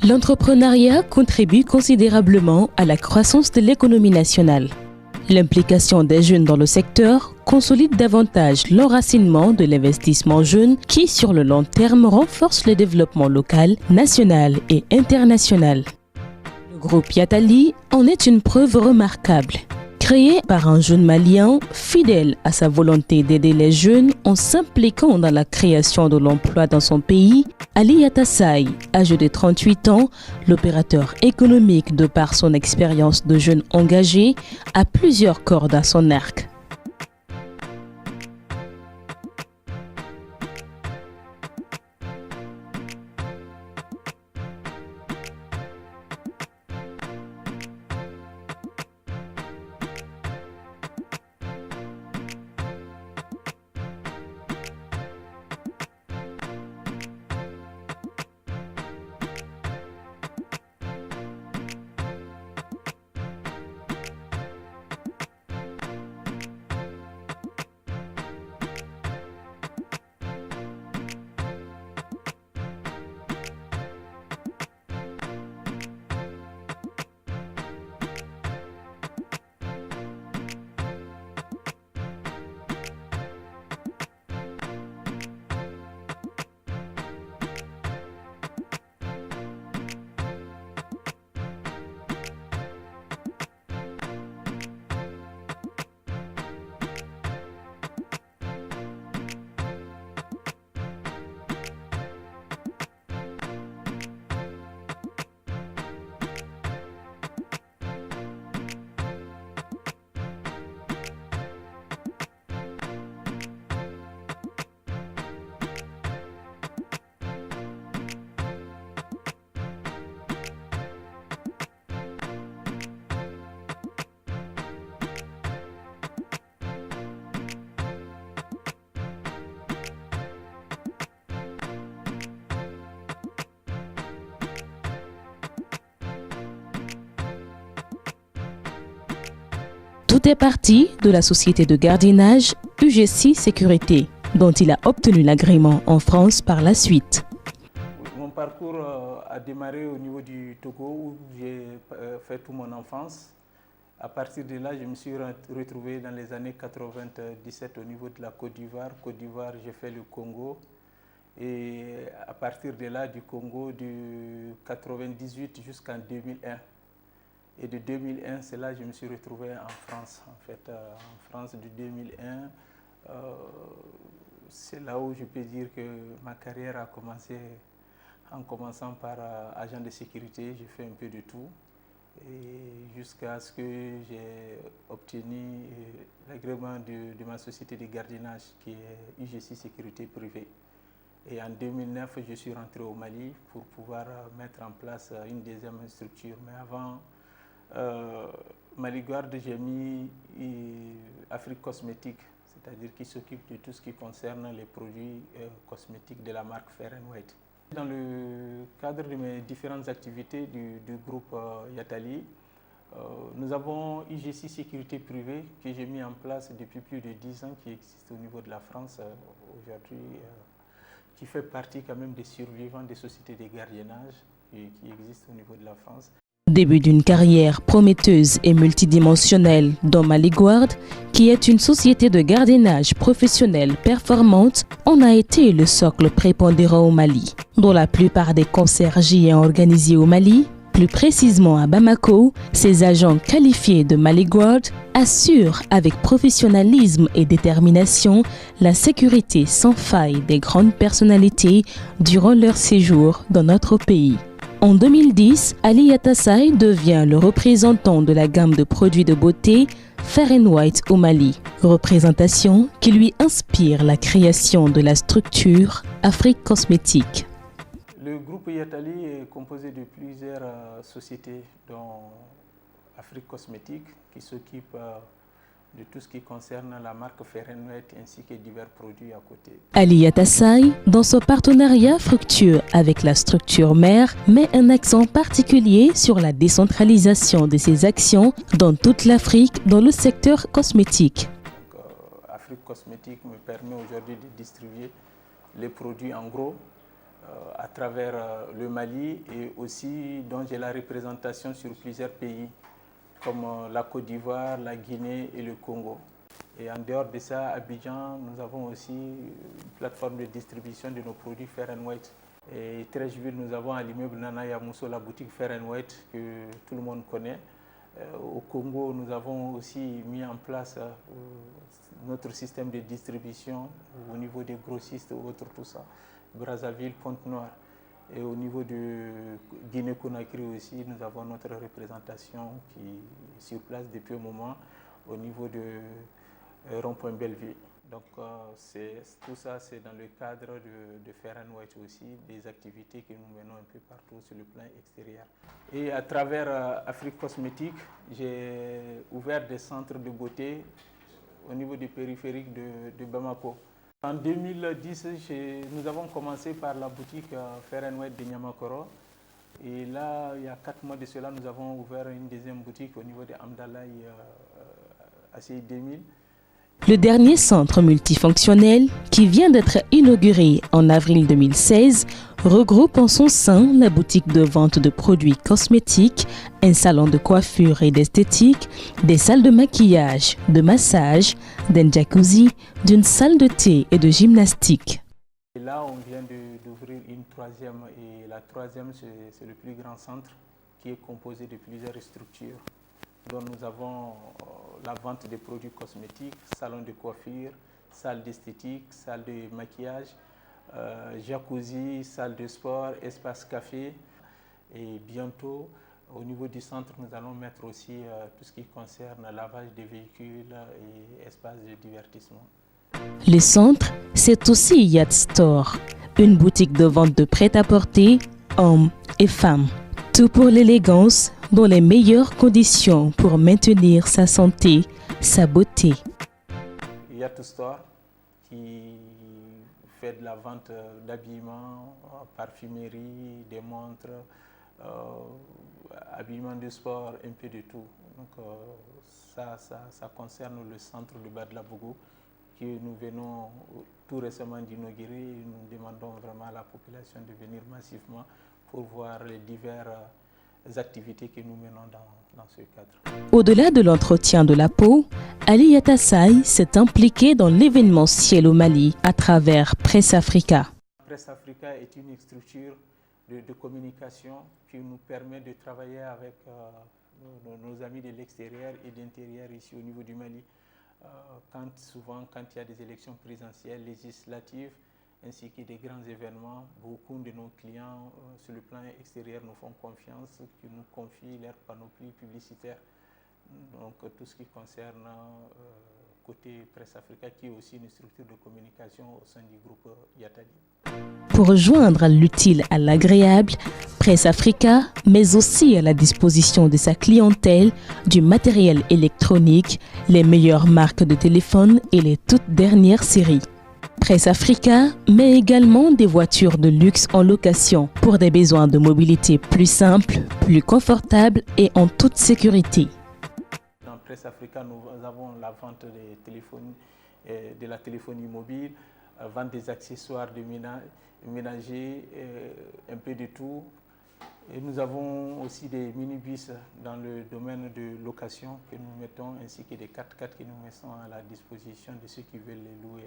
L'entrepreneuriat contribue considérablement à la croissance de l'économie nationale. L'implication des jeunes dans le secteur consolide davantage l'enracinement de l'investissement jeune qui, sur le long terme, renforce le développement local, national et international. Le groupe Yatali en est une preuve remarquable. Créé par un jeune malien fidèle à sa volonté d'aider les jeunes en s'impliquant dans la création de l'emploi dans son pays, Ali Yatassaye, âgé de 38 ans, l'opérateur économique de par son expérience de jeune engagé, a plusieurs cordes à son arc. Tout est parti de la société de gardiennage UGC Sécurité, dont il a obtenu l'agrément en France par la suite. Mon parcours a démarré au niveau du Togo où j'ai fait toute mon enfance. À partir de là, je me suis retrouvé dans les années 97 au niveau de la Côte d'Ivoire. Côte d'Ivoire, j'ai fait le Congo. Et à partir de là, du Congo, du 98 jusqu'en 2001. Et de 2001, c'est là que je me suis retrouvé en France. En fait, en France, de 2001, c'est là où je peux dire que ma carrière a commencé en commençant par agent de sécurité. J'ai fait un peu de tout. Et jusqu'à ce que j'ai obtenu l'agrément de ma société de gardiennage qui est UGC Sécurité Privée. Et en 2009, je suis rentré au Mali pour pouvoir mettre en place une deuxième structure. Mais avant Maliguard, j'ai mis Afrique Cosmétique, c'est-à-dire qui s'occupe de tout ce qui concerne les produits cosmétiques de la marque Fair & White. Dans le cadre de mes différentes activités du groupe Yatali, nous avons UGC Sécurité Privée que j'ai mis en place depuis plus de 10 ans, qui existe au niveau de la France aujourd'hui, qui fait partie quand même des survivants des sociétés de gardiennage qui existent au niveau de la France. Début d'une carrière prometteuse et multidimensionnelle dans Maliguard, qui est une société de gardiennage professionnelle performante, en a été le socle prépondérant au Mali, dont la plupart des conciergeries organisées au Mali, plus précisément à Bamako, ces agents qualifiés de Maliguard assurent avec professionnalisme et détermination la sécurité sans faille des grandes personnalités durant leur séjour dans notre pays. En 2010, Ali Yatassaye devient le représentant de la gamme de produits de beauté Fair & White au Mali, représentation qui lui inspire la création de la structure Afrique Cosmétique. Le groupe Yatali est composé de plusieurs sociétés, dont Afrique Cosmétique, qui s'occupe de tout ce qui concerne la marque Fair & White ainsi que divers produits à côté. Ali Yatassaye, dans son partenariat fructueux avec la structure mère, met un accent particulier sur la décentralisation de ses actions dans toute l'Afrique dans le secteur cosmétique. Donc, Afrique Cosmétique me permet aujourd'hui de distribuer les produits en gros à travers le Mali et aussi dont j'ai la représentation sur plusieurs pays comme la Côte d'Ivoire, la Guinée et le Congo. Et en dehors de ça, à Abidjan, nous avons aussi une plateforme de distribution de nos produits Fair & White. Et Treichville, nous avons à l'immeuble Nana Yamoussoukro la boutique Fair & White que tout le monde connaît. Au Congo, nous avons aussi mis en place notre système de distribution au niveau des grossistes ou autres, tout ça. Brazzaville, Pointe-Noire. Et au niveau de Guinée-Conakry aussi, nous avons notre représentation qui est sur place depuis un moment au niveau de Rond-Point Belleville. Donc tout ça, c'est dans le cadre de Fair & White aussi, des activités que nous menons un peu partout sur le plan extérieur. Et à travers Afrique Cosmétique, j'ai ouvert des centres de beauté au niveau du périphérique de Bamako. En 2010, nous avons commencé par la boutique Fair & White de Niamakoro. Et là, il y a 4 mois de cela, nous avons ouvert une deuxième boutique au niveau de Amdalaï ACI 2000. Le dernier centre multifonctionnel, qui vient d'être inauguré en avril 2016, regroupe en son sein la boutique de vente de produits cosmétiques, un salon de coiffure et d'esthétique, des salles de maquillage, de massage, d'un jacuzzi, d'une salle de thé et de gymnastique. Et là, on vient d'ouvrir une troisième, et la troisième, c'est le plus grand centre qui est composé de plusieurs structures, dont nous avons la vente des produits cosmétiques, salon de coiffure, salle d'esthétique, salle de maquillage, jacuzzi, salle de sport, espace café. Et bientôt, au niveau du centre, nous allons mettre aussi tout ce qui concerne lavage des véhicules et espace de divertissement. Le centre, c'est aussi Yacht Store, une boutique de vente de prêt-à-porter, hommes et femmes. Tout pour l'élégance, dans les meilleures conditions pour maintenir sa santé, sa beauté. Yacht Store qui fait de la vente d'habillement, parfumerie, des montres, habillement de sport, un peu de tout. Donc ça concerne le centre de Bad-Labougou que nous venons tout récemment d'inaugurer. Nous demandons vraiment à la population de venir massivement pour voir les diverses activités que nous menons dans ce cadre. Au-delà de l'entretien de la peau, Ali Yatassaye s'est impliqué dans l'événementiel au Mali à travers Presse Africa. Presse Africa est une structure de communication qui nous permet de travailler avec nos amis de l'extérieur et d'intérieur ici au niveau du Mali. Souvent, quand il y a des élections présidentielles, législatives, ainsi que des grands événements, beaucoup de nos clients sur le plan extérieur nous font confiance, qui nous confient leur panoplie publicitaire. Donc tout ce qui concerne côté Presse Africa, qui est aussi une structure de communication au sein du groupe Yatali. Pour joindre l'utile à l'agréable, Presse Africa met aussi à la disposition de sa clientèle du matériel électronique, les meilleures marques de téléphone et les toutes dernières séries. Presse Africa met également des voitures de luxe en location pour des besoins de mobilité plus simples, plus confortables et en toute sécurité. Dans Presse Africa, nous avons la vente des téléphones, de la téléphonie mobile, vente des accessoires de ménager, un peu de tout. Et nous avons aussi des minibus dans le domaine de location que nous mettons, ainsi que des 4x4 que nous mettons à la disposition de ceux qui veulent les louer.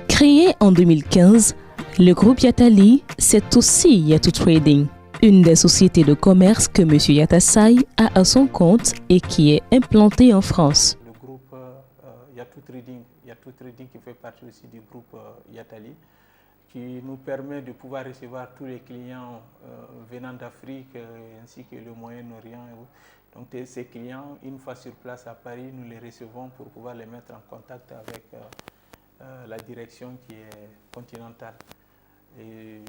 Créé en 2015, le groupe Yatali, c'est aussi Yatou Trading, une des sociétés de commerce que M. Yatassaye a à son compte et qui est implantée en France. Le groupe Yatou Trading qui fait partie aussi du groupe Yatali, qui nous permet de pouvoir recevoir tous les clients venant d'Afrique ainsi que le Moyen-Orient. Donc ces clients, une fois sur place à Paris, nous les recevons pour pouvoir les mettre en contact avec la direction qui est continentale. Et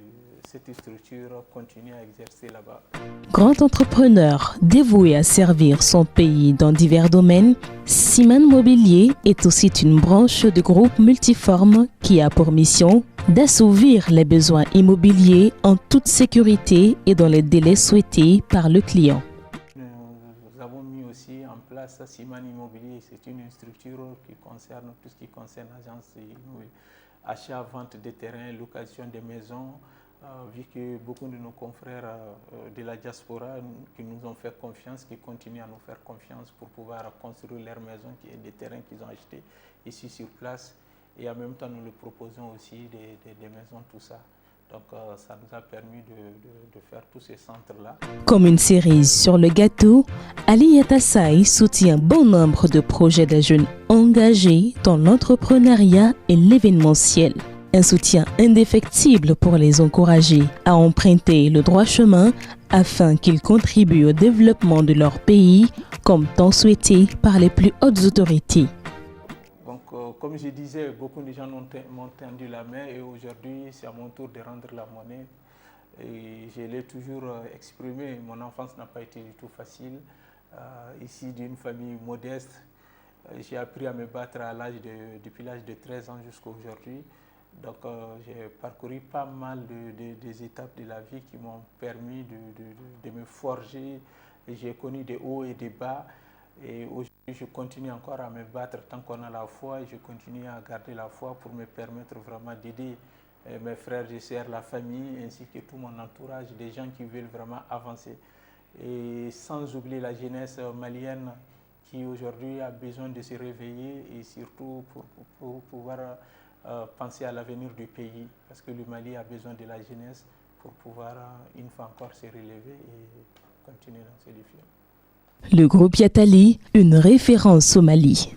cette structure continue à exercer là-bas. Grand entrepreneur dévoué à servir son pays dans divers domaines, Siman Mobilier est aussi une branche du groupe Multiforme qui a pour mission d'assouvir les besoins immobiliers en toute sécurité et dans les délais souhaités par le client. Nous avons mis aussi en place Siman Immobilier. C'est une structure qui concerne tout ce qui concerne l'agence immobilière. Achat, vente des terrains, location des maisons, vu que beaucoup de nos confrères de la diaspora qui nous ont fait confiance, qui continuent à nous faire confiance pour pouvoir construire leur maison, des terrains qu'ils ont achetés ici sur place. Et en même temps, nous leur proposons aussi des maisons, tout ça. Donc ça nous a permis de faire tous ces centres-là. Comme une cerise sur le gâteau, Ali Yatassaï soutient bon nombre de projets de jeunes engagés dans l'entrepreneuriat et l'événementiel. Un soutien indéfectible pour les encourager à emprunter le droit chemin afin qu'ils contribuent au développement de leur pays comme tant souhaité par les plus hautes autorités. Comme je disais, beaucoup de gens m'ont tendu la main et aujourd'hui, c'est à mon tour de rendre la monnaie. Et je l'ai toujours exprimé, mon enfance n'a pas été du tout facile. Ici, d'une famille modeste, j'ai appris à me battre depuis l'âge de 13 ans jusqu'à aujourd'hui. Donc j'ai parcouru pas mal des étapes de la vie qui m'ont permis de me forger. J'ai connu des hauts et des bas. Et aujourd'hui, je continue encore à me battre tant qu'on a la foi et je continue à garder la foi pour me permettre vraiment d'aider mes frères et sœurs, la famille ainsi que tout mon entourage, des gens qui veulent vraiment avancer. Et sans oublier la jeunesse malienne qui aujourd'hui a besoin de se réveiller et surtout pour pouvoir penser à l'avenir du pays parce que le Mali a besoin de la jeunesse pour pouvoir une fois encore se relever et continuer dans ses défis. Le groupe Yatali, une référence au Mali.